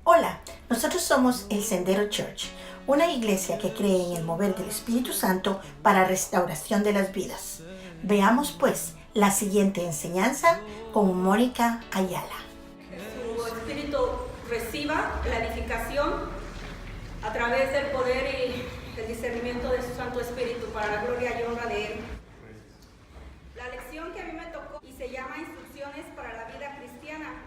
Hola, nosotros somos El Sendero Church, una iglesia que cree en el mover del Espíritu Santo para restauración de las vidas. Veamos pues la siguiente enseñanza con Mónica Ayala. Su espíritu reciba la edificación a través del poder y el discernimiento de su Santo Espíritu para la gloria y honra de Él. La lección que a mí me tocó y se llama Instrucciones para la vida cristiana.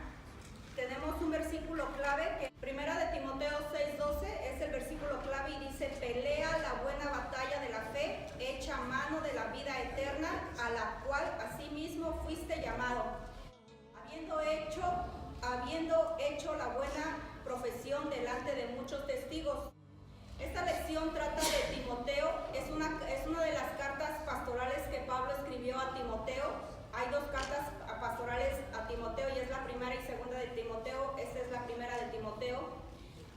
Tenemos un versículo clave que Primera de Timoteo 6:12 es el versículo clave y dice: pelea la buena batalla de la fe, echa mano de la vida eterna, a la cual asimismo fuiste llamado, habiendo hecho la buena profesión delante de muchos testigos. Esta lección trata de Timoteo, es una de las cartas pastorales que Pablo escribió a Timoteo. Hay dos cartas pastorales a Timoteo y es la primera y segunda de Timoteo. Esta es la primera de Timoteo.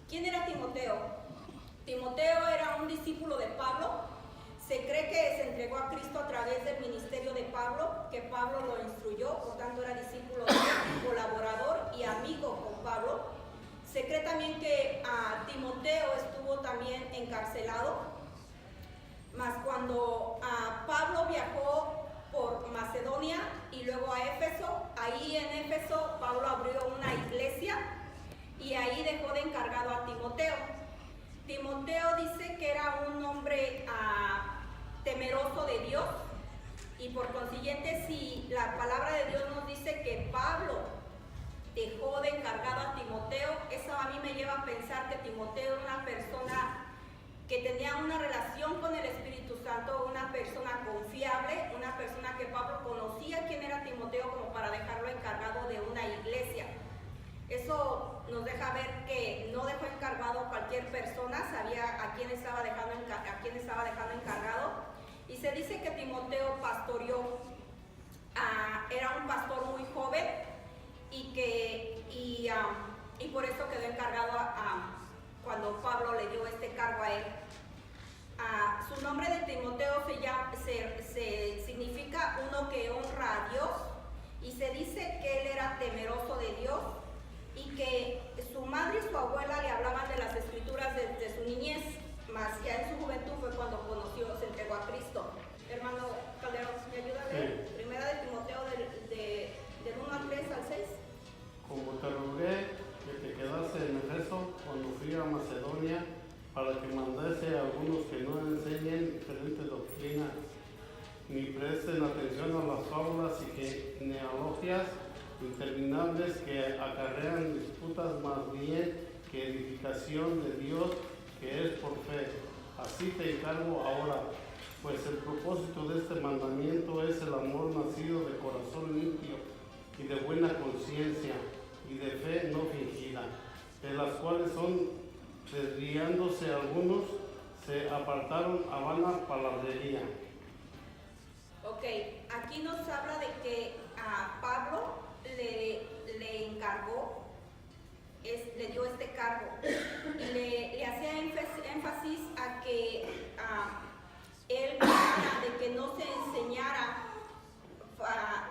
¿Quién era Timoteo? Timoteo era un discípulo de Pablo. Se cree que se entregó a Cristo a través del ministerio de Pablo, que Pablo lo instruyó, por tanto era discípulo de él, colaborador y amigo con Pablo. Se cree también que Timoteo estuvo también encarcelado, mas cuando Pablo viajó por Macedonia y luego a Éfeso, ahí en Éfeso Pablo abrió una iglesia y ahí dejó de encargado a Timoteo. Timoteo dice que era un hombre temeroso de Dios y por consiguiente, si la palabra de Dios nos dice que Pablo dejó de encargado a Timoteo, eso a mí me lleva a pensar que Timoteo era una persona que tenía una relación con el Espíritu Santo, una persona confiable, una persona que Pablo conocía quién era Timoteo como para dejarlo encargado de una iglesia. Eso nos deja ver que no dejó encargado cualquier persona, sabía a quién estaba dejando encargado. Y se dice que Timoteo pastoreó, era un pastor muy joven y por eso quedó encargado cuando Pablo le dio este cargo a él. Su nombre de Timoteo se significa uno que honra a Dios, y se dice que él era temeroso de Dios y que su madre y su abuela le hablaban de las escrituras desde su niñez, mas ya en su juventud fue cuando se entregó a Cristo. Hermano Calderón, ¿me ayuda a leer? Sí. Primera de Timoteo del 1 al 3 al 6. Como te rogué que te quedase en Éfeso cuando fui a Macedonia, para que mandase a algunos que no enseñen diferentes doctrinas, ni presten atención a las fábulas y genealogías interminables que acarrean disputas, más bien que edificación de Dios, que es por fe. Así te encargo ahora, pues el propósito de este mandamiento es el amor nacido de corazón limpio y de buena conciencia y de fe no fingida, de las cuales desviándose algunos, se apartaron a vana palabrería. Ok, aquí nos habla de que a Pablo le encargó, le dio este cargo y le hacía énfasis a que él quería de que no se enseñara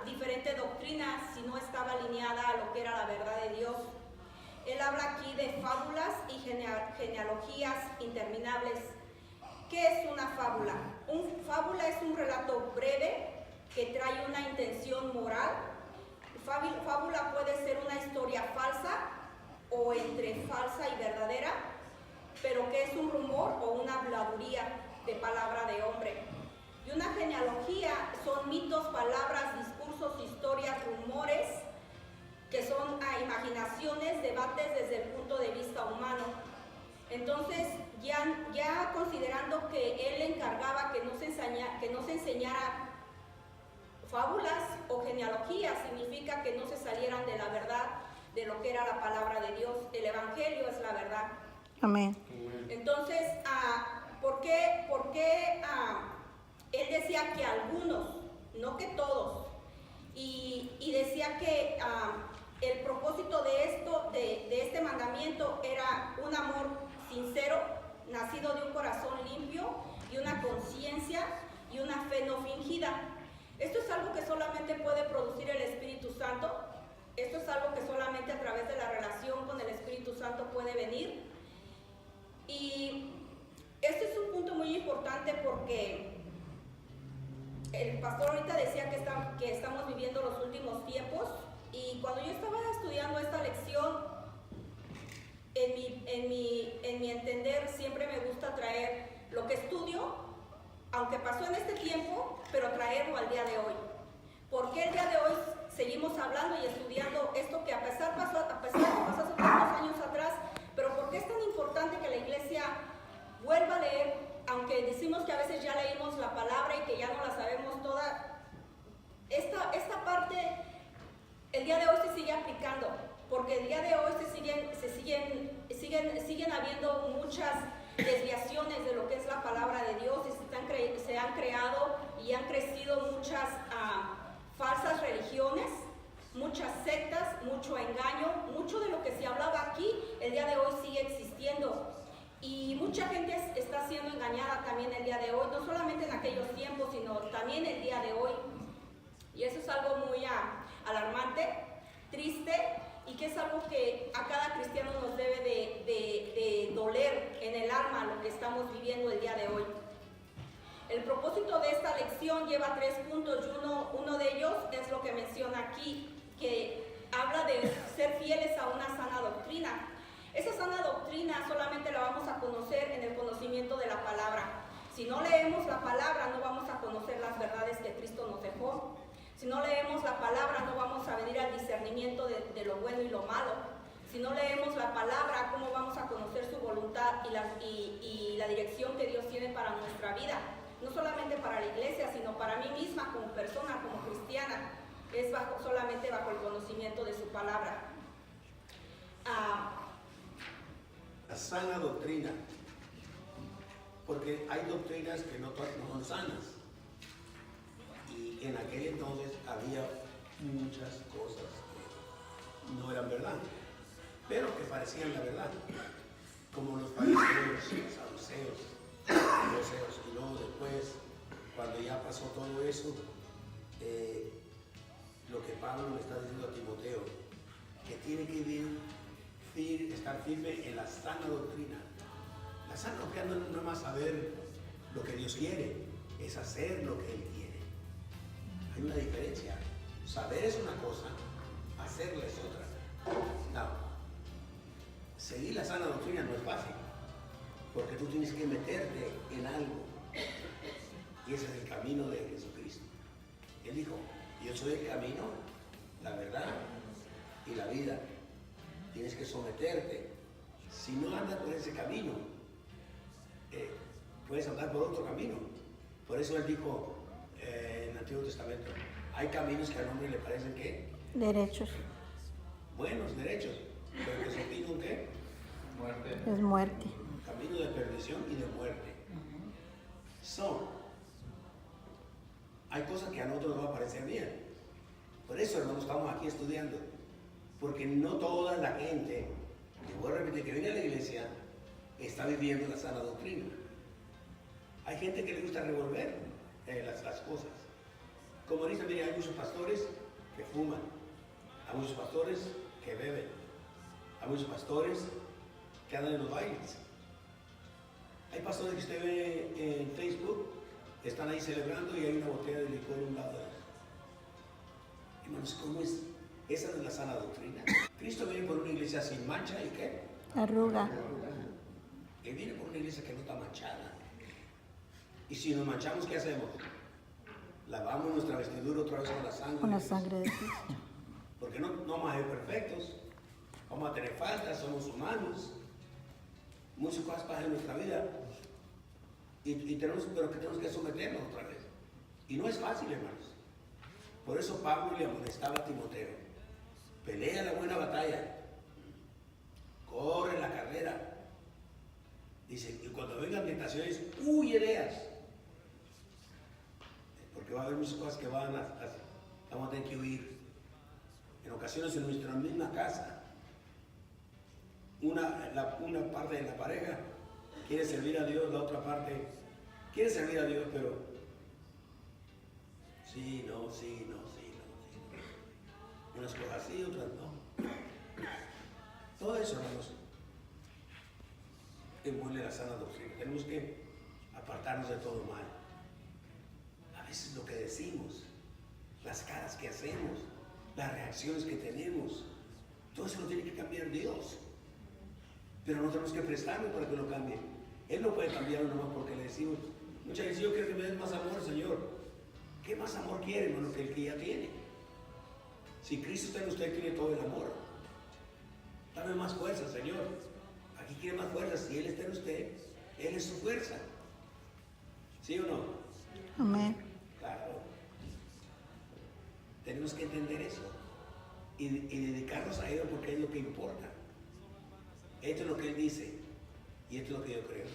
diferente doctrina si no estaba alineada a lo que era la verdad de Dios. Él habla aquí de fábulas y genealogías interminables. ¿Qué es una fábula? Fábula es un relato breve que trae una intención moral. Fábula puede ser una historia falsa o entre falsa y verdadera, pero que es un rumor o una habladuría de palabra de hombre. Y una genealogía son mitos, palabras, discursos, historias, rumores, que son imaginaciones, debates desde el punto de vista humano. Entonces, ya considerando que él le encargaba que no se enseñara fábulas o genealogías, significa que no se salieran de la verdad, de lo que era la palabra de Dios. El Evangelio es la verdad. Amén. Entonces, ¿por qué él decía que algunos, no que todos? Y decía que el propósito de este mandamiento era un amor sincero, nacido de un corazón limpio y una conciencia y una fe no fingida. Esto es algo que solamente puede producir el Espíritu Santo. Esto es algo que solamente a través de la relación con el Espíritu Santo Santo puede venir. Y este es un punto muy importante porque el pastor ahorita decía que estamos viviendo los últimos tiempos, y cuando yo estaba estudiando esta lección, en mi entender siempre me gusta traer lo que estudio, aunque pasó en este tiempo, pero traerlo al día de hoy. Porque el día de hoy seguimos hablando y estudiando esto que a pesar de que pasó hace tantos años atrás, pero ¿por qué es tan importante que la iglesia vuelva a leer? Aunque decimos que a veces ya leímos la palabra y que ya no la sabemos toda, esta parte el día de hoy se sigue aplicando, porque el día de hoy siguen habiendo muchas desviaciones de lo que es la palabra de Dios, y se han creado y han crecido muchas falsas religiones, muchas sectas, mucho engaño, mucho de lo que se hablaba aquí el día de hoy sigue existiendo, y mucha gente está siendo engañada también el día de hoy, no solamente en aquellos tiempos, sino también el día de hoy, y eso es algo muy alarmante, triste, y que es algo que a cada cristiano nos debe de doler en el alma lo que estamos viviendo el día de hoy. El propósito de esta lección lleva 3 puntos, y uno de ellos es lo que menciona aquí, que habla de ser fieles a una sana doctrina. Esa sana doctrina solamente la vamos a conocer en el conocimiento de la palabra. Si no leemos la palabra, no vamos a conocer las verdades que Cristo nos dejó. Si no leemos la palabra, no vamos a venir al discernimiento de lo bueno y lo malo. Si no leemos la palabra, ¿cómo vamos a conocer su voluntad y la dirección que Dios tiene para nuestra vida? No solamente para la iglesia, sino para mí misma como persona, como cristiana. Es solamente bajo el conocimiento de su palabra. La sana doctrina, porque hay doctrinas que no son sanas, y en aquel entonces había muchas cosas que no eran verdad, pero que parecían la verdad, como los fariseos, saduceos, y luego después, cuando ya pasó todo eso, lo que Pablo le está diciendo a Timoteo, que tiene que estar firme en la sana doctrina. La sana doctrina no es más saber lo que Dios quiere, es hacer lo que Él quiere. Hay una diferencia. Saber es una cosa, hacerla es otra. No. Seguir la sana doctrina no es fácil, porque tú tienes que meterte en algo. Y ese es el camino de Jesucristo. Él dijo, yo soy el camino, la verdad y la vida. Tienes que someterte. Si no andas por ese camino, puedes andar por otro camino. Por eso Él dijo en el Antiguo Testamento, hay caminos que al hombre le parecen ¿qué? Derechos. Buenos, derechos, pero que su fin ¿qué? Muerte. Es muerte. Camino de perdición y de muerte. Hay cosas que a nosotros nos va a parecer bien. Por eso, hermanos, estamos aquí estudiando. Porque no toda la gente, y voy a repetir, que viene a la iglesia, está viviendo la sana doctrina. Hay gente que le gusta revolver las cosas. Como dicen, mire, hay muchos pastores que fuman, hay muchos pastores que beben, hay muchos pastores que andan en los bailes. Hay pastores que usted ve en Facebook, están ahí celebrando y hay una botella de licor a un lado de ellos. Hermanos, ¿cómo es? Esa no es la sana doctrina. Cristo viene por una iglesia sin mancha y ¿qué? Arruga. Él viene por una iglesia que no está manchada. Y si nos manchamos, ¿qué hacemos? Lavamos nuestra vestidura otra vez con la sangre. Con la sangre de Cristo. Porque no vamos a ser perfectos. Vamos a tener faltas, somos humanos. Muchas cosas pasan en nuestra vida. Pero que tenemos que someternos otra vez. Y no es fácil, hermanos. Por eso Pablo le amonestaba a Timoteo. Pelea la buena batalla. Corre la carrera. Dice, y cuando vengan tentaciones, huye de ellas. Porque va a haber muchas cosas que vamos a tener que huir. En ocasiones en nuestra misma casa, una parte de la pareja quiere servir a Dios, la otra parte quiere servir a Dios, pero sí, no. Unas cosas sí, otras no. Todo eso, hermanos, envuelve la sana doctrina. Tenemos que apartarnos de todo mal. A veces lo que decimos, las caras que hacemos, las reacciones que tenemos, todo eso lo tiene que cambiar Dios. Pero no tenemos que prestarle para que lo cambie. Él no puede cambiarlo nomás porque le decimos, muchas veces yo quiero que me des más amor, Señor. ¿Qué más amor quiere, hermano, que el que ya tiene? Si Cristo está en usted, tiene todo el amor. Dame más fuerza, Señor. Aquí quiere más fuerza. Si Él está en usted, Él es su fuerza. ¿Sí o no? Amén. Claro. Tenemos que entender eso y dedicarnos a Él porque es lo que importa. Esto es lo que Él dice y esto es lo que yo creo.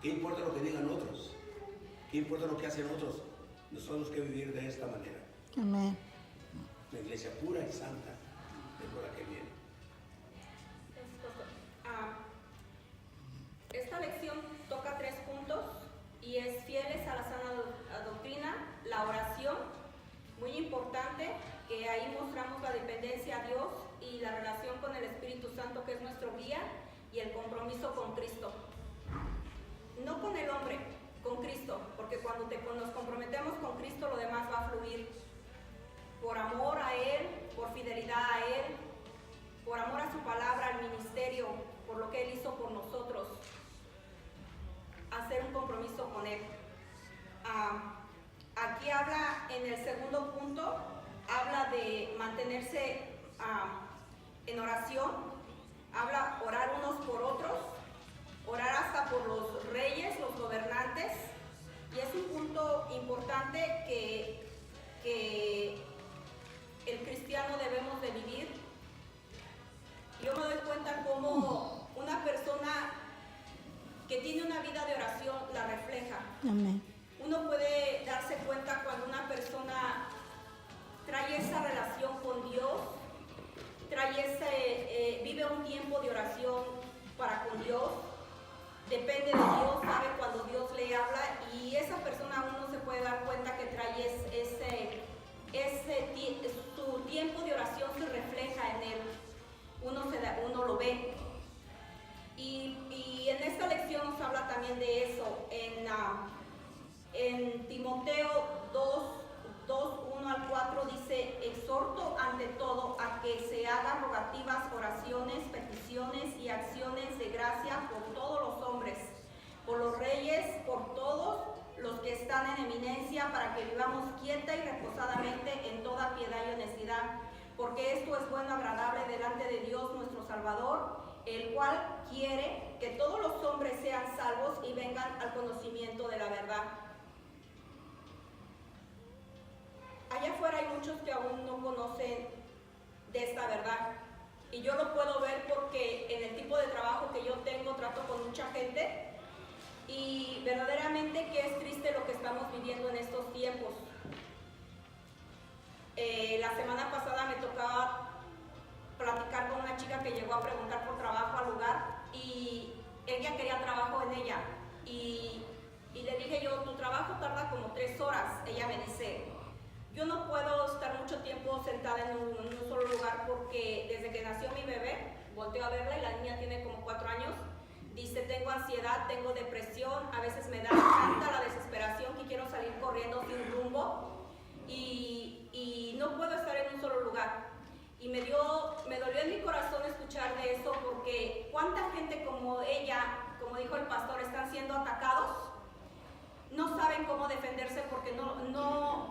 ¿Qué importa lo que digan otros? ¿Qué importa lo que hacen otros? Nosotros que vivir de esta manera. Amén. La iglesia pura y santa es por la que viene. Esta lección toca 3 puntos y es fieles a la sana doctrina, la oración, muy importante, que ahí mostramos la dependencia a Dios y la relación con el Espíritu Santo, que es nuestro guía, y el compromiso con Cristo. No con el hombre, con Cristo, porque cuando nos comprometemos con Cristo, lo demás va a fluir por amor a Él, por fidelidad a Él, por amor a su palabra, al ministerio, por lo que Él hizo por nosotros, hacer un compromiso con Él. Aquí habla en el segundo punto, habla de mantenerse en oración, habla orar unos por otros, orar hasta por los reyes, los gobernantes, y es un punto importante que el cristiano debemos de vivir. Yo me doy cuenta cómo una persona que tiene una vida de oración la refleja. Amén. Uno puede darse cuenta cuando una persona trae esa relación con Dios, vive un tiempo de oración para con Dios, depende de Dios, sabe cuando Dios le habla, y esa persona uno se puede dar cuenta que trae su tiempo de oración se refleja en él, uno lo ve. Y en esta lección nos habla también de eso, en Timoteo 2, 1 al 4 dice: exhorto ante todo a que se hagan rogativas, oraciones, peticiones y acciones de gracia por todos los hombres, por los reyes, por todos los que están en eminencia, para que vivamos quieta y reposadamente en toda piedad y honestidad, porque esto es bueno, agradable delante de Dios nuestro Salvador, el cual quiere que todos los hombres sean salvos y vengan al conocimiento de la verdad. Allá afuera hay muchos que aún no conocen de esta verdad, y yo lo puedo ver porque en el tipo de trabajo que yo tengo trato con mucha gente, y verdaderamente que es triste lo que estamos viviendo en estos tiempos. La semana pasada me tocaba platicar con una chica que llegó a preguntar por trabajo al lugar, y ella quería trabajo en ella, y le dije yo: tu trabajo tarda como 3 horas. Ella me dice: yo no puedo estar mucho tiempo sentada en un solo lugar, porque desde que nació mi bebé, volteo a verla y la niña tiene como 4 años, dice: tengo ansiedad, tengo depresión, a veces me da tanta la desesperación que quiero salir corriendo sin rumbo, y no puedo estar en un solo lugar. Y me dolió en mi corazón escuchar de eso, porque cuánta gente como ella, como dijo el pastor, están siendo atacados, no saben cómo defenderse, porque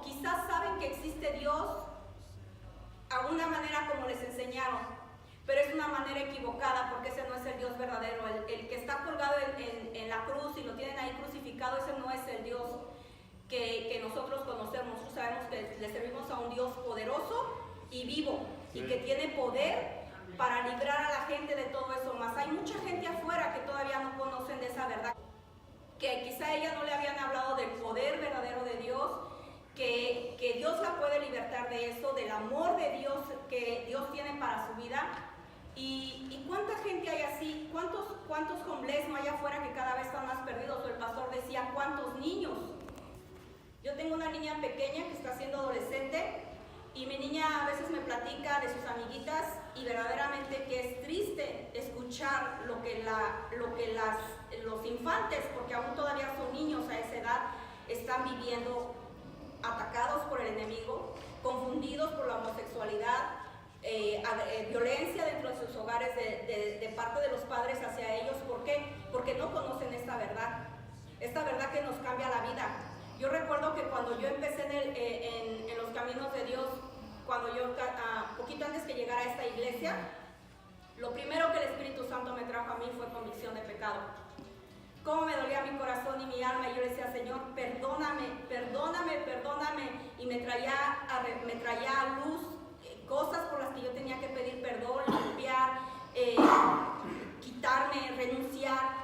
quizás saben que existe Dios a una manera como les enseñaron, pero es una manera equivocada, porque ese no es el Dios verdadero. El que está colgado en la cruz y lo tienen ahí crucificado, ese no es el Dios que nosotros conocemos. Nosotros sabemos que le servimos a un Dios poderoso y vivo, y que tiene poder para librar a la gente de todo eso. Más hay mucha gente afuera que todavía no conocen de esa verdad, que quizá a ella no le habían hablado del poder verdadero de Dios, que Dios la puede libertar de eso, del amor de Dios que Dios tiene para su vida. Y cuánta gente hay así, cuántos homeless no hay afuera que cada vez están más perdidos. O el pastor decía: cuántos niños. Yo tengo una niña pequeña que está siendo adolescente, y mi niña a veces me platica de sus amiguitas, y verdaderamente que es triste escuchar escuchar lo que los infantes, porque aún todavía son niños a esa edad, están viviendo atacados por el enemigo, confundidos por la homosexualidad, violencia dentro de sus hogares de parte de los padres hacia ellos. ¿Por qué? Porque no conocen esta verdad que nos cambia la vida. Yo recuerdo que cuando yo empecé en los caminos de Dios, cuando yo, poquito antes que llegara a esta iglesia, lo primero que el Espíritu Santo me trajo a mí fue convicción de pecado. Cómo me dolía mi corazón y mi alma, y yo le decía, Señor, perdóname, perdóname, perdóname, y me traía a luz cosas por las que yo tenía que pedir perdón, limpiar, quitarme, renunciar.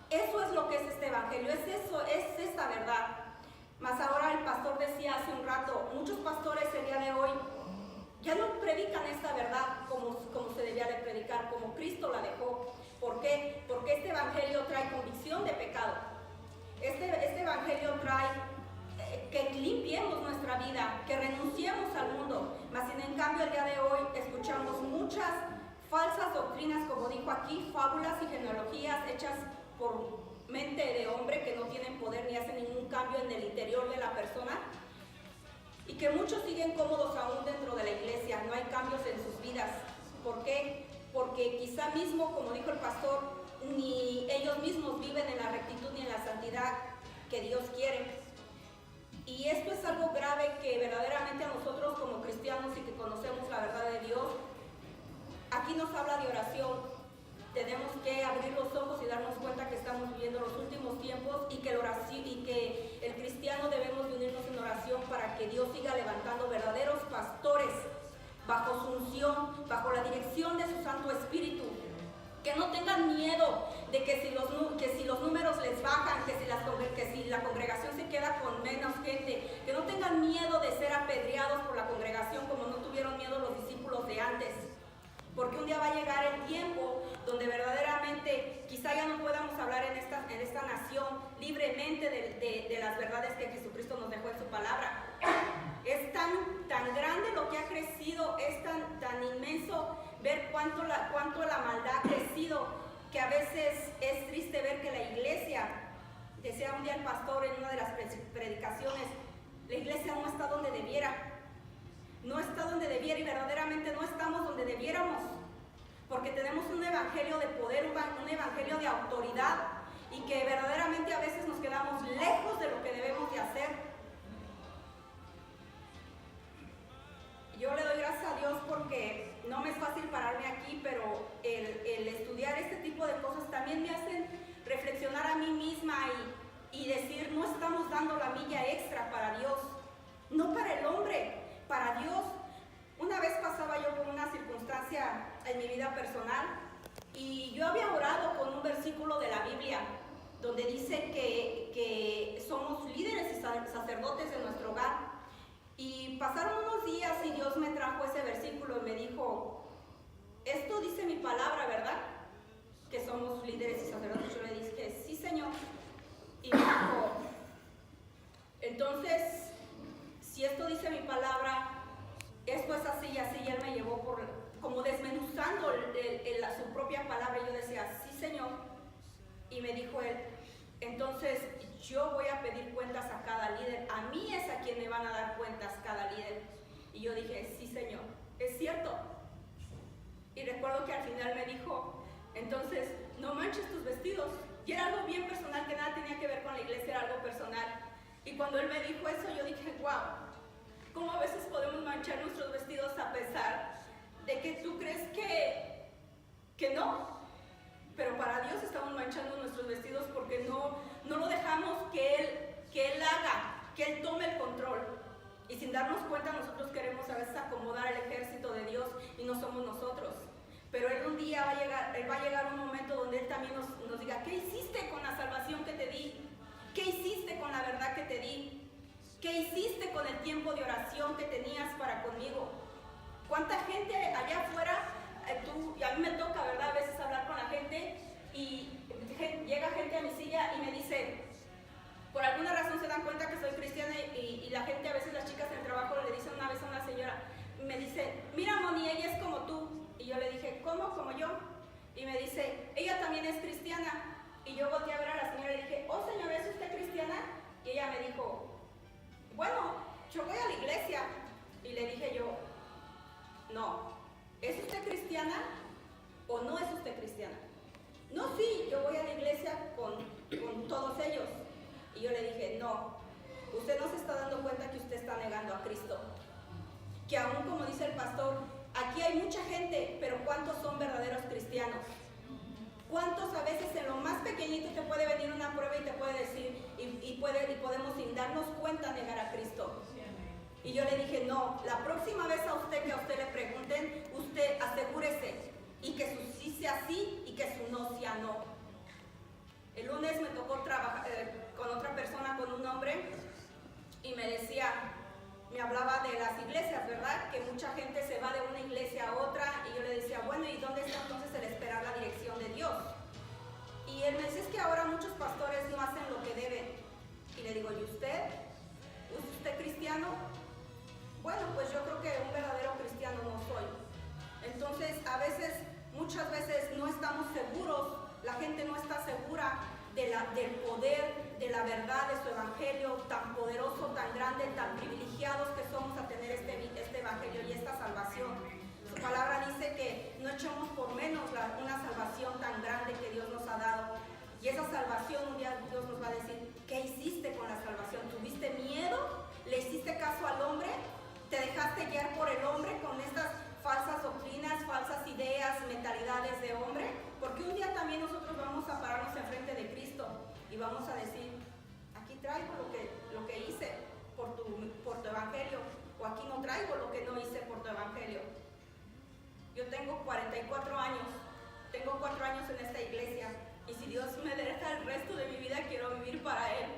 Eso es lo que es este evangelio, es esta verdad. Mas ahora el pastor decía hace un rato, muchos pastores el día de hoy ya no predican esta verdad como se debía de predicar, como Cristo la dejó. ¿Por qué? Porque este evangelio trae convicción de pecado. Este evangelio trae que limpiemos nuestra vida, que renunciemos al mundo. Mas sin en cambio el día de hoy escuchamos muchas falsas doctrinas, como dijo aquí, fábulas y genealogías hechas por mente de hombre que no tienen poder ni hacen ningún cambio en el interior de la persona, y que muchos siguen cómodos aún dentro de la iglesia, no hay cambios en sus vidas. ¿Por qué? Porque quizá mismo, como dijo el pastor, ni ellos mismos viven en la rectitud ni en la santidad que Dios quiere. Y esto es algo grave que verdaderamente a nosotros como cristianos y que conocemos la verdad de Dios, aquí nos habla de oración. Tenemos que abrir los ojos y darnos cuenta que estamos viviendo los últimos tiempos y que el cristiano debemos de unirnos en oración para que Dios siga levantando verdaderos pastores bajo su unción, bajo la dirección de su Santo Espíritu. Que no tengan miedo de que si los números les bajan, que si la congregación se queda con menos gente, que no tengan miedo de ser apedreados por la congregación como no tuvieron miedo los discípulos de antes. Porque un día va a llegar el tiempo donde verdaderamente quizá ya no podamos hablar en esta nación libremente de las verdades que Jesucristo nos dejó en su palabra. Es tan grande lo que ha crecido, es tan inmenso ver cuánto la maldad ha crecido, que a veces es triste ver que la iglesia, decía un día el pastor en una de las predicaciones, la iglesia no está donde debiera. No está donde debiera y verdaderamente no estamos donde debiéramos, porque tenemos un evangelio de poder, un evangelio de autoridad, y que verdaderamente a veces nos quedamos lejos de lo que debemos de hacer. Yo le doy gracias a Dios porque no me es fácil pararme aquí, pero el estudiar este tipo de cosas también me hacen reflexionar a mí misma y decir, no estamos dando la milla extra para Dios, no para el hombre, para Dios. Una vez pasaba yo por una circunstancia en mi vida personal y yo había orado con un versículo de la Biblia donde dice que somos líderes y sacerdotes de nuestro hogar. Y pasaron unos días y Dios me trajo ese versículo y me dijo, esto dice mi palabra, ¿verdad? Que somos líderes y sacerdotes. Yo le dije, sí, Señor. Y me dijo, entonces, si esto dice mi palabra, esto es así y así. Y Él me llevó como desmenuzando su propia palabra. Y yo decía, sí, Señor. Y me dijo Él, entonces yo voy a pedir cuentas a cada líder. A mí es a quien me van a dar cuentas cada líder. Y yo dije, sí, Señor, es cierto. Y recuerdo que al final me dijo, entonces no manches tus vestidos. Y era algo bien personal, que nada tenía que ver con la iglesia, era algo personal. Y cuando Él me dijo eso, yo dije, wow, ¿cómo a veces podemos manchar nuestros vestidos a pesar de que tú crees que no? Pero para Dios estamos manchando nuestros vestidos porque no lo dejamos que Él haga, que Él tome el control. Y sin darnos cuenta nosotros queremos a veces acomodar el ejército de Dios y no somos nosotros. Pero Él un día va a llegar un momento donde Él también nos diga, ¿qué hiciste con la salvación que te di? ¿Qué hiciste con la verdad que te di? ¿Qué hiciste con el tiempo de oración que tenías para conmigo? ¿Cuánta gente allá afuera, y a mí me toca, ¿verdad? A veces hablar con la gente y llega gente a mi silla y me dice, por alguna razón se dan cuenta que soy cristiana y la gente, a veces las chicas en el trabajo le dicen una vez a una señora, me dice, mira Moni, ella es como tú. Y yo le dije, ¿cómo? ¿Como yo? Y me dice, es cristiana. Y yo volteé a ver a la señora y dije, oh señora, ¿es usted cristiana? Y ella me dijo, bueno, yo voy a la iglesia. Y le dije yo, no, ¿es usted cristiana o no es usted cristiana? No, sí, yo voy a la iglesia con todos ellos. Y yo le dije, no, usted no se está dando cuenta que usted está negando a Cristo. Que aún como dice el pastor, aquí hay mucha gente, pero ¿cuántos son verdaderos cristianos? ¿Cuántos a veces en lo más pequeñito te puede venir una prueba y te puede decir, y podemos sin darnos cuenta negar a Cristo? Y yo le dije, no, la próxima vez a usted que a usted le pregunten, usted asegúrese y que su sí sea sí y que su no sea no. El lunes me tocó trabajar con otra persona, con un hombre, y me decía, me hablaba de las iglesias, ¿verdad? Que mucha gente se va de una iglesia a otra, y yo le decía, bueno, ¿y dónde está entonces el esperar la dirección de Dios? Y él me decía, es que ahora muchos pastores no hacen lo que deben. Y le digo, ¿y usted? ¿Es usted cristiano? Bueno, pues yo creo que un verdadero cristiano no soy. Entonces, muchas veces no estamos seguros, la gente no está segura del poder, de la verdad de su evangelio tan poderoso, tan grande, tan privilegiados que somos a tener este evangelio y esta salvación. Su palabra dice que no echemos por menos una salvación tan grande que Dios nos ha dado. Y esa salvación, un día Dios nos va a decir, ¿qué hiciste con la salvación? ¿Tuviste miedo? ¿Le hiciste caso al hombre? ¿Te dejaste guiar por el hombre con estas falsas doctrinas, falsas ideas, mentalidades de hombre? Porque un día también nosotros vamos a pararnos enfrente de Cristo y vamos a decir, aquí traigo lo que hice por tu evangelio, o aquí no traigo lo que no hice por tu evangelio. Yo tengo 44 años, tengo 4 años en esta iglesia, y si Dios me deja el resto de mi vida, quiero vivir para Él,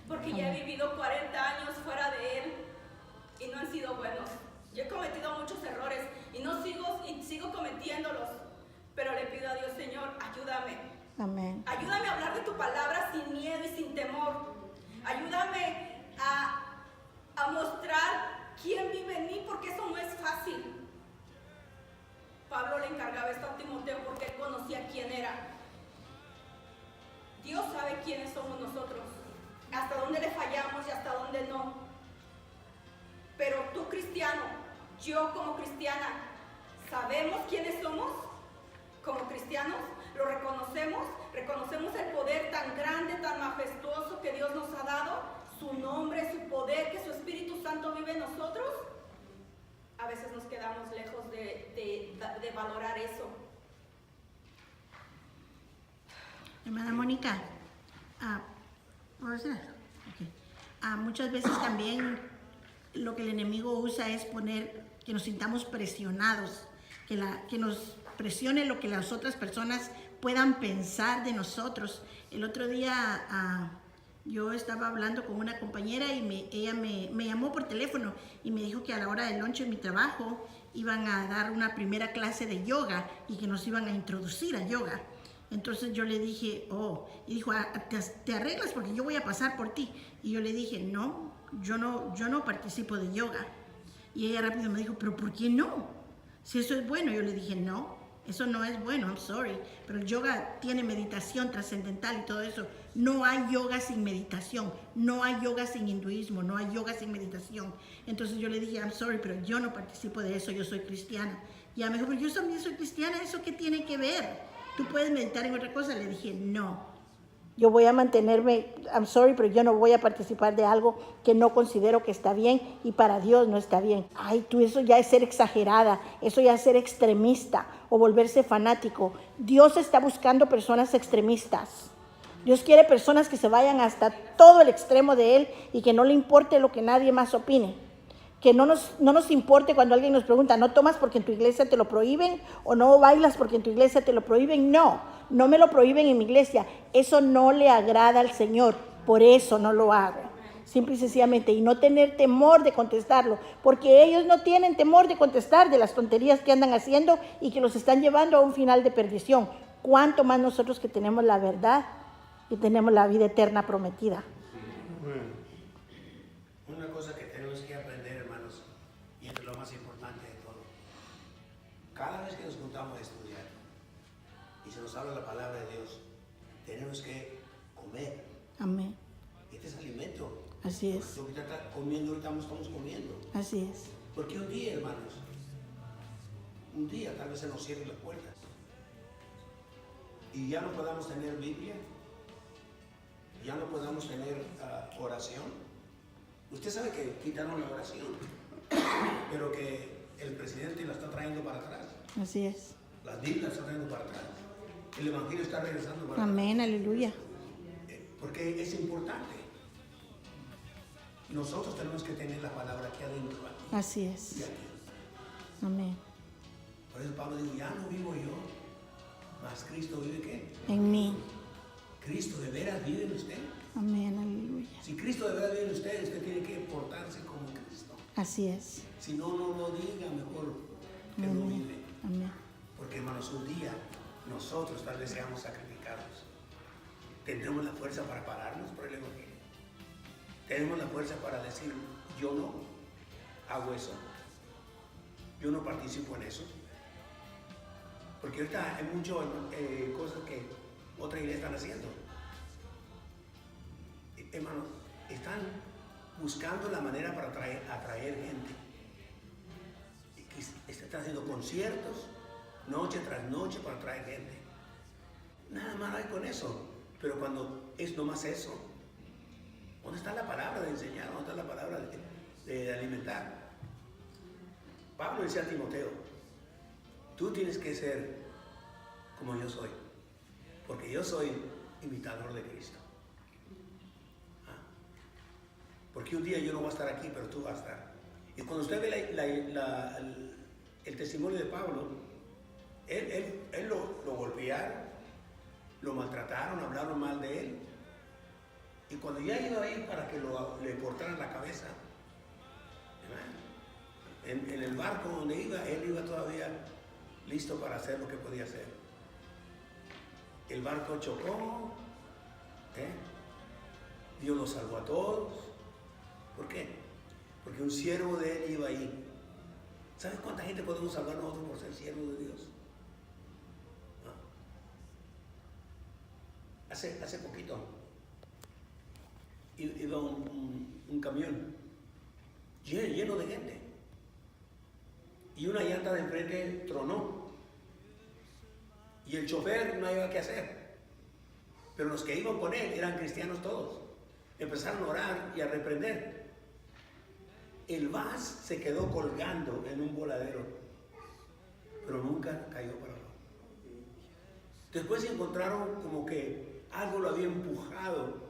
porque ya he vivido 40 años fuera de Él y no han sido buenos. Yo he cometido muchos errores y sigo cometiéndolos, pero le pido a Dios, Señor, ayúdame. Amén. Ayúdame a hablar de tu palabra sin miedo y sin temor. Ayúdame a mostrar quién vive en mí, porque eso no es fácil. Pablo le encargaba esto a Timoteo porque él conocía quién era. Dios sabe quiénes somos nosotros, hasta dónde le fallamos y hasta dónde no. Pero tú, cristiano, yo como cristiana, ¿sabemos quiénes somos? Como cristianos, lo reconocemos el poder tan grande, tan majestuoso que Dios nos ha dado, su nombre, su poder, que su Espíritu Santo vive en nosotros. A veces nos quedamos lejos de valorar eso. Hermana Mónica, ¿puedo hacer? Okay. Muchas veces también lo que el enemigo usa es poner que nos sintamos presionados, que nos presione lo que las otras personas puedan pensar de nosotros. El otro día yo estaba hablando con una compañera y ella me llamó por teléfono y me dijo que a la hora del lunch en mi trabajo iban a dar una primera clase de yoga y que nos iban a introducir a yoga. Entonces yo le dije, y dijo, ¿te arreglas? Porque yo voy a pasar por ti. Y yo le dije, no, yo no participo de yoga. Y ella rápido me dijo, ¿pero por qué no? Si eso es bueno. Yo le dije, no, eso no es bueno, I'm sorry. Pero el yoga tiene meditación trascendental y todo eso. No hay yoga sin meditación, no hay yoga sin hinduismo, no hay yoga sin meditación. Entonces yo le dije, I'm sorry, pero yo no participo de eso, yo soy cristiana. Y ella me dijo, pero yo también soy cristiana, ¿eso qué tiene que ver? ¿Tú puedes meditar en otra cosa? Le dije, no. Yo voy a mantenerme, I'm sorry, pero yo no voy a participar de algo que no considero que está bien y para Dios no está bien. Ay, tú, eso ya es ser exagerada, eso ya es ser extremista o volverse fanático. Dios está buscando personas extremistas. Dios quiere personas que se vayan hasta todo el extremo de Él y que no le importe lo que nadie más opine. Que no nos importe cuando alguien nos pregunta, ¿no tomas porque en tu iglesia te lo prohíben? ¿O no bailas porque en tu iglesia te lo prohíben? No me lo prohíben en mi iglesia. Eso no le agrada al Señor, por eso no lo hago. Simple y sencillamente, y no tener temor de contestarlo, porque ellos no tienen temor de contestar de las tonterías que andan haciendo y que los están llevando a un final de perdición. ¿Cuánto más nosotros que tenemos la verdad y tenemos la vida eterna prometida? Una cosa que tenemos que aprender, hermanos, y esto es lo más importante de todo. Cada vez que nos juntamos a estudiar y se nos habla la palabra de Dios, tenemos que comer. Amén. Este es alimento. Así es. Lo que está comiendo ahorita estamos comiendo. Así es. Porque un día, hermanos, un día tal vez se nos cierren las puertas y ya no podamos tener Biblia, ya no podamos tener oración. Usted sabe que quitaron la oración, pero que el presidente la está trayendo para atrás. Así es. Las Biblias la están trayendo para atrás. El Evangelio está regresando para Amén, aleluya. atrás. Porque es importante. Nosotros tenemos que tener la palabra aquí adentro. Así Y es. aquí. Amén. Por eso Pablo dijo, ya no vivo yo, mas Cristo vive ¿qué? En mí. Cristo de veras vive en usted. Amén, aleluya. Si Cristo de verdad vive en usted, usted tiene que portarse como Cristo. Así es. Si no, no lo diga, mejor que no Amén. vive. Amén. Porque hermanos, un día nosotros tal vez seamos sacrificados. ¿Tendremos la fuerza para pararnos por el Evangelio? ¿Tenemos la fuerza para decir, yo no hago eso? Yo no participo en eso. Porque ahorita hay muchas cosas que otras iglesias están haciendo. Hermanos, están buscando la manera para atraer gente. Están haciendo conciertos noche tras noche para atraer gente. Nada más hay con eso. Pero cuando es nomás eso, ¿dónde está la palabra de enseñar? ¿Dónde está la palabra de alimentar? Pablo decía a Timoteo, tú tienes que ser como yo soy, porque yo soy imitador de Cristo. Porque un día yo no voy a estar aquí, pero tú vas a estar. Y cuando usted ve el testimonio de Pablo, él lo golpearon, lo maltrataron, hablaron mal de él. Y cuando ya iba a ir para que le cortaran la cabeza, en el barco donde iba, él iba todavía listo para hacer lo que podía hacer. El barco chocó, Dios los salvó a todos. ¿Por qué? Porque un siervo de él iba ahí. ¿Sabes cuánta gente podemos salvar nosotros por ser siervos de Dios? Hace poquito iba un camión lleno de gente y una llanta de enfrente tronó y el chofer no había qué hacer, pero los que iban con él eran cristianos todos. Empezaron a orar y a reprender. El vas se quedó colgando en un voladero, pero nunca cayó para abajo. Después se encontraron como que algo lo había empujado,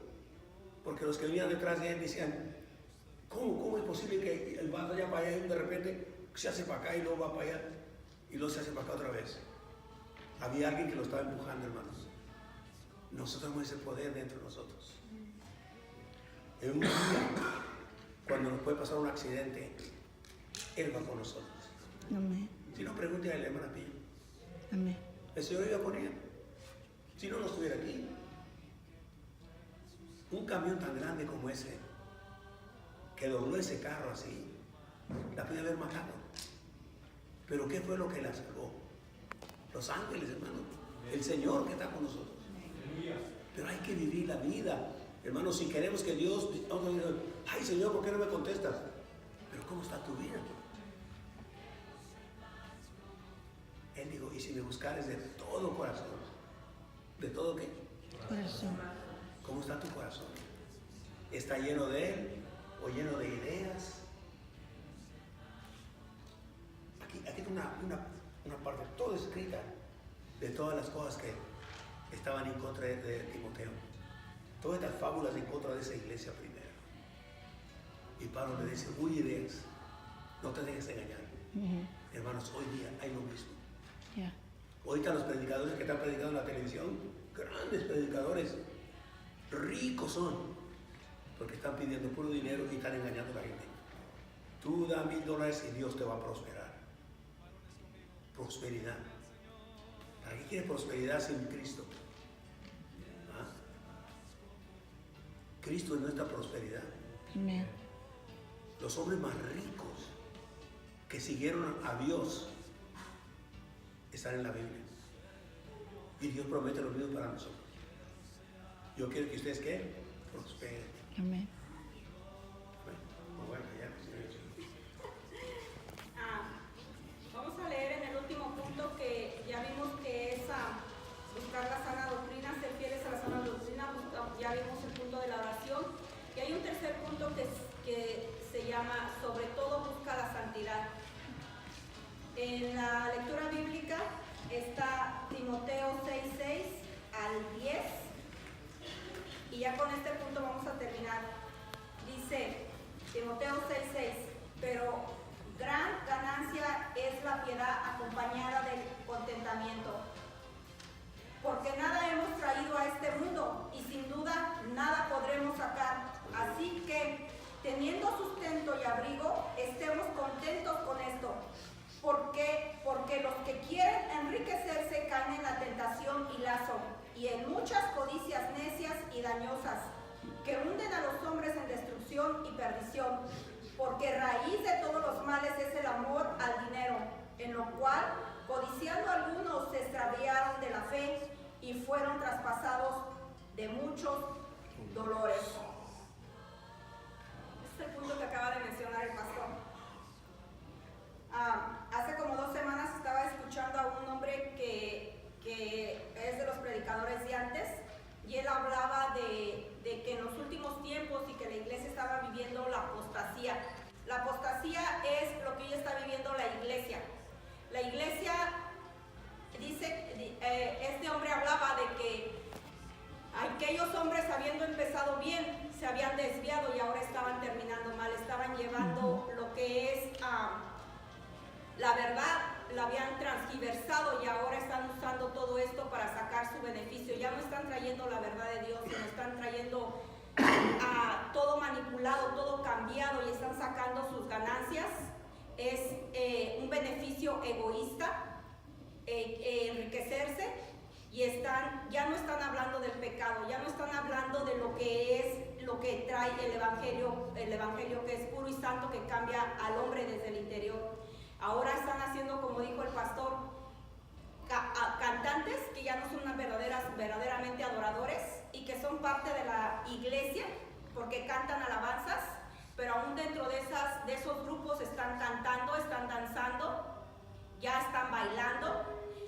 porque los que venían detrás de él decían, ¿cómo es posible que el vas vaya para allá y de repente se hace para acá y luego va para allá y luego se hace para acá otra vez? Había alguien que lo estaba empujando, hermanos. Nosotros tenemos ese poder dentro de nosotros. En un día, cuando nos puede pasar un accidente, Él va con nosotros. Amén. Si no, pregúntale a la hermana Pía. Amén. El Señor iba con ella. Si no estuviera aquí, un camión tan grande como ese, que dobló ese carro así, la podía haber matado. Pero ¿qué fue lo que la salvó? Los ángeles, hermano. El Señor que está con nosotros. Pero hay que vivir la vida. Hermanos, si queremos que Dios, ay Señor, ¿por qué no me contestas? Pero ¿cómo está tu vida? Él dijo, y si me buscares de todo corazón, ¿de todo qué? Corazón. ¿Cómo está tu corazón? ¿Está lleno de Él o lleno de ideas? Aquí hay una parte toda escrita de todas las cosas que estaban en contra de Timoteo. Todas estas fábulas en contra de esa iglesia primero. Y Pablo le dice, huye de ellas, no te dejes engañar. Hermanos, hoy día hay lo mismo. Yeah. Ahorita los predicadores que están predicando en la televisión, grandes predicadores, ricos son, porque están pidiendo puro dinero y están engañando a la gente. Tú da $1000 y Dios te va a prosperar. Prosperidad. ¿Para qué quieres prosperidad sin Cristo? Cristo es nuestra prosperidad. Amén. Los hombres más ricos que siguieron a Dios están en la Biblia. Y Dios promete lo mismo para nosotros. Yo quiero que ustedes, ¿qué? Prosperen. Amén. Bueno, ya. Vamos a leer en el último punto que ya vimos que es buscar la sana doctrina, ser fieles a la sana doctrina. Ya vimos el punto de la oración. Y hay un tercer punto que se llama, sobre todo, busca la santidad. En la lectura bíblica está Timoteo 6:6 al 10. Y ya con este punto vamos a terminar. Dice Timoteo 6:6, pero gran ganancia es la piedad acompañada del contentamiento. Porque nada hemos traído a este mundo y sin duda nada podremos sacar. Así que, teniendo sustento y abrigo, estemos contentos con esto. Porque los que quieren enriquecerse caen en la tentación y lazo, y en muchas codicias necias y dañosas, que hunden a los hombres en destrucción y perdición. Porque raíz de todos los males es el amor al dinero, en lo cual, codiciando algunos, se extraviaron de la fe y fueron traspasados de muchos dolores. Este es el punto que acaba de mencionar el pastor. Hace como 2 semanas estaba escuchando a un hombre que es de los predicadores de antes, y él hablaba de que en los últimos tiempos y que la iglesia estaba viviendo la apostasía. La apostasía es lo que hoy está viviendo la iglesia. La iglesia, dice, este hombre hablaba de que aquellos hombres, habiendo empezado bien, se habían desviado y ahora estaban terminando mal, estaban llevando lo que es la verdad, la habían transgiversado y ahora están usando todo esto para sacar su beneficio. Ya no están trayendo la verdad de Dios, sino están trayendo todo manipulado, todo cambiado, y están sacando sus ganancias. Es un beneficio egoísta, enriquecerse, y ya no están hablando del pecado, ya no están hablando de lo que trae el evangelio que es puro y santo, que cambia al hombre desde el interior. Ahora están haciendo, como dijo el pastor, cantantes que ya no son verdaderamente adoradores y que son parte de la iglesia porque cantan alabanzas, pero aún dentro de esos grupos están cantando, están danzando, ya están bailando.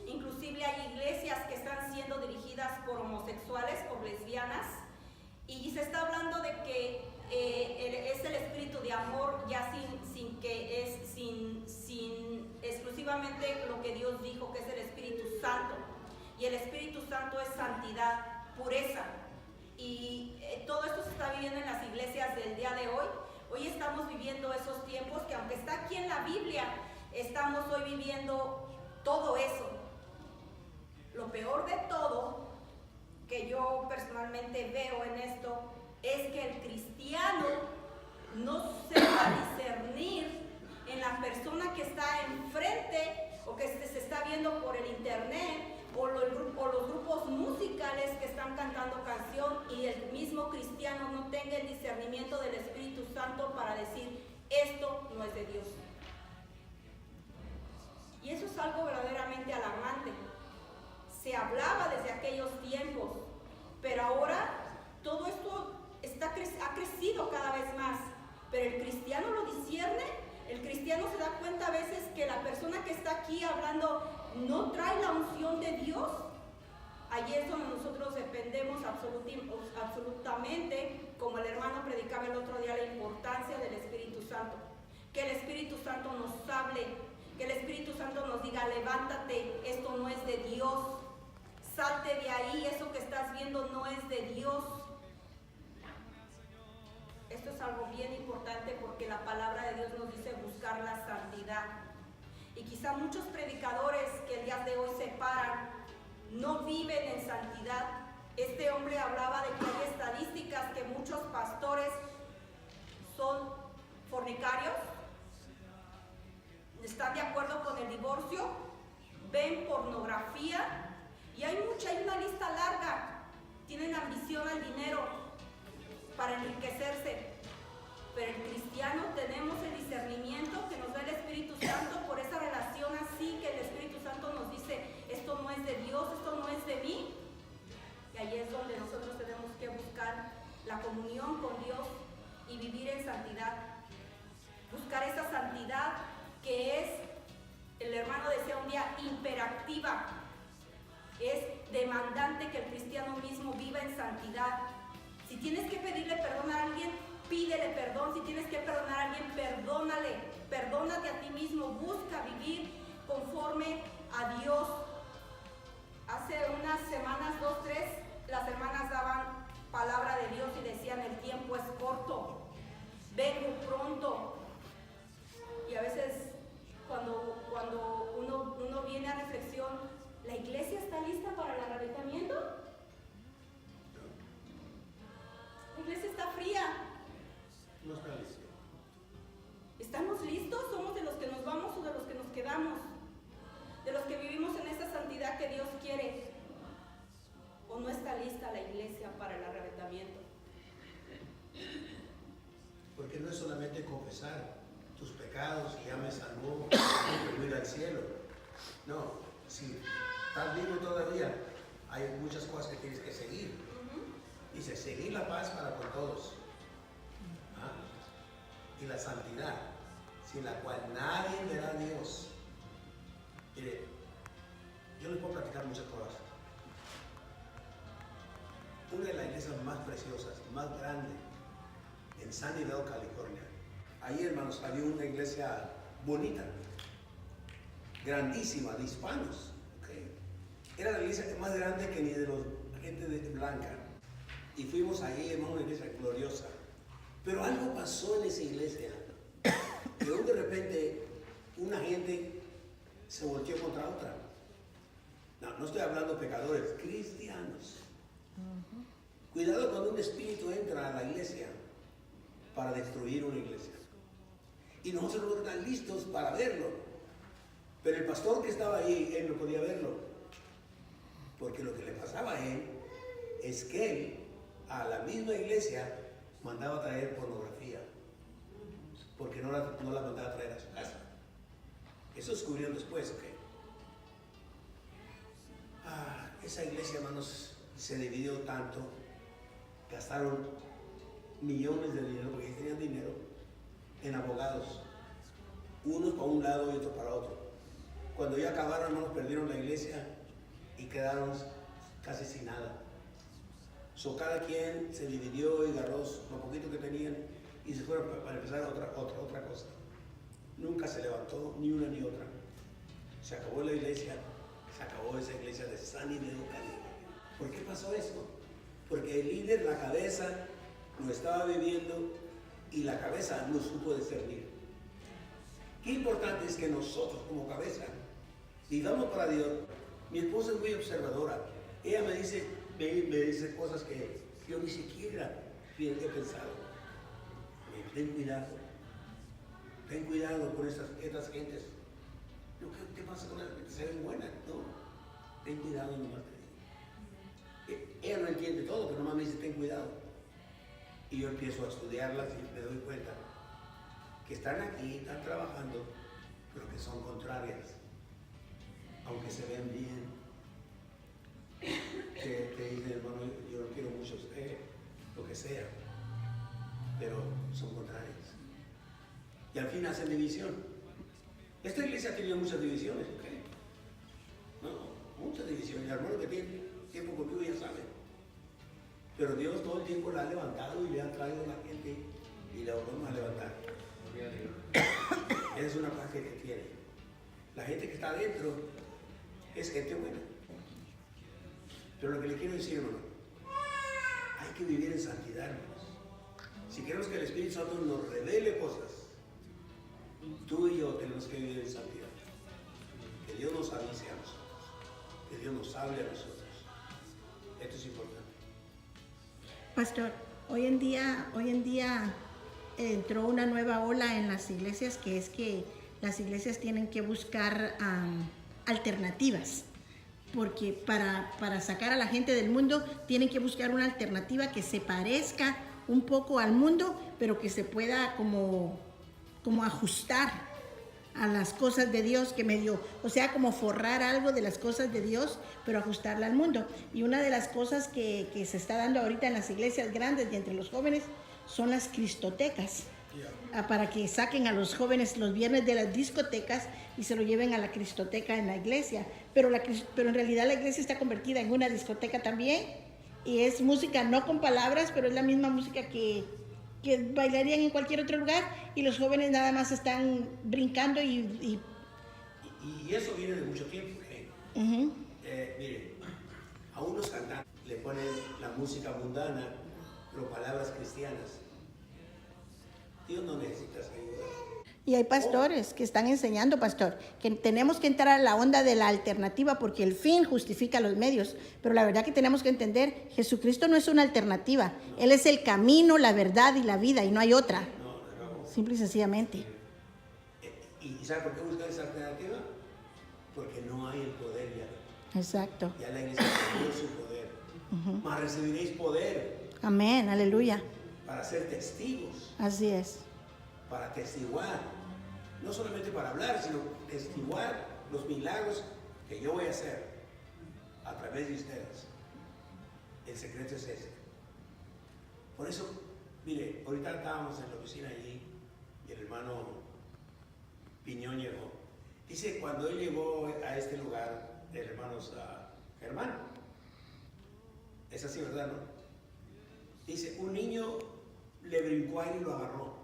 Inclusive hay iglesias que están siendo dirigidas por homosexuales, por lesbianas, y se está hablando de que es el espíritu de amor, ya sin exclusivamente lo que Dios dijo, que es el Espíritu Santo. Y el Espíritu Santo es santidad, pureza. Y todo esto se está viviendo en las iglesias del día de hoy. Hoy estamos viviendo esos tiempos que, aunque está aquí en la Biblia, estamos hoy viviendo todo eso. Lo peor de todo, que yo personalmente veo en esto, es que el cristiano no sepa discernir en la persona que está enfrente o que se está viendo por el internet o los grupos musicales que están cantando canción, y el mismo cristiano no tenga el discernimiento del Espíritu Santo para decir: esto no es de Dios. Y eso es algo verdaderamente alarmante. Se hablaba desde aquellos tiempos, pero ahora todo esto ha crecido cada vez más. Pero el cristiano lo discierne. El cristiano se da cuenta a veces que la persona que está aquí hablando no trae la unción de Dios. Allí es donde nosotros dependemos absolutamente, como el hermano predicaba el otro día, la importancia del Espíritu Santo. Que el Espíritu Santo nos hable, que el Espíritu Santo nos diga: levántate, esto no es de Dios. Salte de ahí, eso que estás viendo no es de Dios. Esto es algo bien importante, porque la palabra de Dios nos dice buscar la santidad. Y quizá muchos predicadores que el día de hoy se paran no viven en santidad. Este hombre hablaba de que hay estadísticas que muchos pastores son fornicarios, están de acuerdo con el divorcio, ven pornografía, y hay una lista larga. Tienen ambición al dinero para enriquecerse. Pero el cristiano tenemos el discernimiento que nos da el Espíritu Santo por esa relación así, que el Espíritu Santo nos dice: esto no es de Dios, esto no es de mí. la comunión con Dios y vivir en santidad. Buscar esa santidad que es, el hermano decía un día, imperativa. Es demandante que el cristiano mismo viva en santidad. Si tienes que pedirle perdón a alguien, pídele perdón. Si tienes que perdonar a alguien, perdónale. Perdónate a ti mismo. Busca vivir conforme a Dios. Hace unas semanas, 2, 3, las hermanas daban palabra de Dios y decían: el tiempo es corto, vengo pronto. Y a veces cuando uno viene a reflexión, ¿la iglesia está lista para el arrebatamiento? La iglesia está fría. No está listo. ¿Estamos listos? ¿Somos de los que nos vamos o de los que nos quedamos? ¿De los que vivimos en esa santidad que Dios quiere? ¿O no está lista la iglesia para el arrebatamiento? Porque no es solamente confesar tus pecados y ya me salvó y ir al cielo. No, si estás vivo todavía, hay muchas cosas que tienes que seguir. Dice, seguir la paz para con todos. ¿Ah? Y la santidad, sin la cual nadie verá a Dios. Mire, yo les puedo platicar muchas cosas. Una de las iglesias más preciosas, más grandes, en Sunnyvale, California. Ahí, hermanos, había una iglesia bonita, grandísima, de hispanos. ¿Okay? Era la iglesia más grande que ni de la gente blanca. Y fuimos ahí, hermano, una iglesia gloriosa. Pero algo pasó en esa iglesia. Que de repente una gente se volteó contra otra. No estoy hablando de pecadores, cristianos. Cuidado cuando un espíritu entra a la iglesia para destruir una iglesia. Y nosotros no estamos listos para verlo. Pero el pastor que estaba ahí, él no podía verlo. Porque lo que le pasaba a él es que él, a la misma iglesia, mandaba a traer pornografía. Porque no la mandaba a traer a su casa. Eso descubrieron después, ¿ok? Esa iglesia, hermanos, se dividió tanto. Gastaron millones de dinero, porque tenían dinero, en abogados. Unos para un lado y otros para otro. Cuando ya acabaron, hermanos, perdieron la iglesia y quedaron casi sin nada. Cada quien se dividió y agarró lo poquito que tenían y se fueron para empezar otra cosa. Nunca se levantó ni una ni otra. Se acabó la iglesia, se acabó esa iglesia de Sunnyvale, California. ¿Por qué pasó eso? Porque el líder, la cabeza, lo estaba viviendo y la cabeza no supo discernir. Qué importante es que nosotros como cabeza vivamos para Dios. Mi esposa es muy observadora. Ella me dice cosas que yo ni siquiera he pensado. Ten cuidado con estas gentes. ¿Qué pasa con las que se ven buenas? No, ten cuidado nomás te digo. Ella no entiende todo, pero nomás me dice ten cuidado. Y yo empiezo a estudiarlas y me doy cuenta que están aquí, están trabajando, pero que son contrarias. Aunque se ven bien. Que te dicen, hermano, yo no quiero mucho a usted, lo que sea, pero son contrarias. Y al fin hacen división. Esta iglesia ha tenido muchas divisiones, ¿ok? No, muchas divisiones. El hermano que tiene tiempo conmigo ya sabe. Pero Dios todo el tiempo la ha levantado y le ha traído a la gente y la vamos a levantar. Esa es una parte que tiene. La gente que está adentro es gente buena. Pero lo que le quiero decir, hermano, hay que vivir en santidad, hermanos. Si queremos que el Espíritu Santo nos revele cosas, tú y yo tenemos que vivir en santidad. Que Dios nos avise a nosotros. Que Dios nos hable a nosotros. Esto es importante. Pastor, hoy en día entró una nueva ola en las iglesias, que es que las iglesias tienen que buscar alternativas. Porque para sacar a la gente del mundo tienen que buscar una alternativa que se parezca un poco al mundo, pero que se pueda como ajustar a las cosas de Dios, que medio, o sea, como forrar algo de las cosas de Dios, pero ajustarla al mundo. Y una de las cosas que se está dando ahorita en las iglesias grandes y entre los jóvenes son las cristotecas. Para que saquen a los jóvenes los viernes de las discotecas y se lo lleven a la cristoteca en la iglesia. Pero en realidad la iglesia está convertida en una discoteca también, y es música no con palabras, pero es la misma música que bailarían en cualquier otro lugar, y los jóvenes nada más están brincando Y eso viene de mucho tiempo. Mire, a unos cantantes le ponen la música mundana, pero palabras cristianas. Dios no necesitas ayuda. Y hay pastores que están enseñando, pastor, que tenemos que entrar a la onda de la alternativa, porque el fin justifica los medios. Pero la verdad que tenemos que entender, Jesucristo no es una alternativa. Él es el camino, la verdad y la vida, y no hay otra. Simple y sencillamente. ¿Y sabe por qué buscar esa alternativa? Porque no hay el poder ya. Exacto. Ya la iglesia perdió su poder. Mas recibiréis poder. Amén, aleluya. Para ser testigos. Así es. Para testiguar, no solamente para hablar, sino testiguar los milagros que yo voy a hacer a través de ustedes. El secreto es ese. Por eso, mire, ahorita estábamos en la oficina allí y el hermano Piñón llegó. Dice, cuando él llegó a este lugar, el hermano Germán, es así, ¿verdad? ¿No? Dice, un niño le brincó ahí y lo agarró.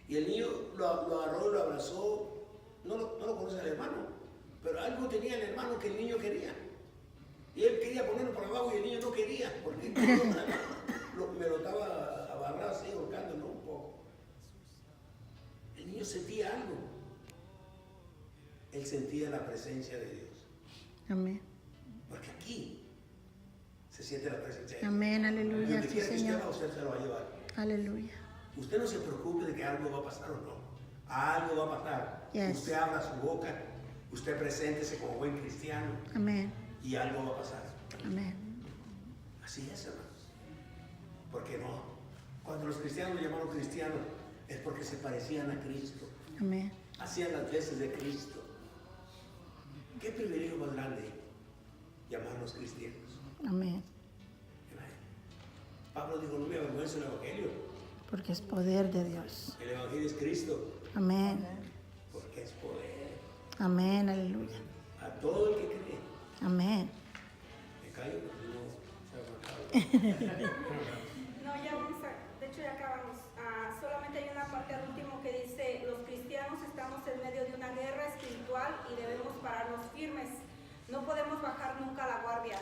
Y el niño lo agarró, lo abrazó. No lo conoce al hermano, pero algo tenía el hermano que el niño quería. Y él quería ponerlo por abajo y el niño no quería, porque me lo estaba agarrado así, ahorcándolo un poco. El niño sentía algo. Él sentía la presencia de Dios. Amén. Porque aquí se siente la presencia de Dios. Amén, aleluya. Donde quiera que usted va, usted se lo va a llevar. Aleluya. Usted no se preocupe de que algo va a pasar o no. Algo va a pasar. Yes. Usted abra su boca, usted preséntese como buen cristiano. Amén. Y algo va a pasar. Amén. Así es, hermanos. ¿Por qué no? Cuando los cristianos lo llamaron cristianos, es porque se parecían a Cristo. Amén. Hacían las veces de Cristo. ¿Qué privilegio más grande llamarnos cristianos? Amén. Pablo dijo, no me avergüenzo del Evangelio. Porque es poder de Dios. El Evangelio es Cristo. Amén. Porque es poder. Amén, aleluya. A todo el que cree. Amén. Me callo porque no se ha matado. No, ya vamos de hecho ya acabamos. Solamente hay una parte al último que dice, los cristianos estamos en medio de una guerra espiritual y debemos pararnos firmes. No podemos bajar nunca la guardia.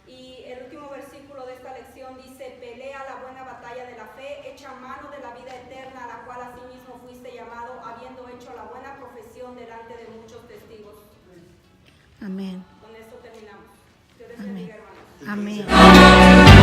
Y el último versículo de esta lección dice, pelea la buena batalla de la fe, echa mano de la vida eterna, a la cual asimismo fuiste llamado, habiendo hecho la buena profesión delante de muchos testigos. Amén. Con esto terminamos. Dios les Amén. bendiga, hermanos. Amén.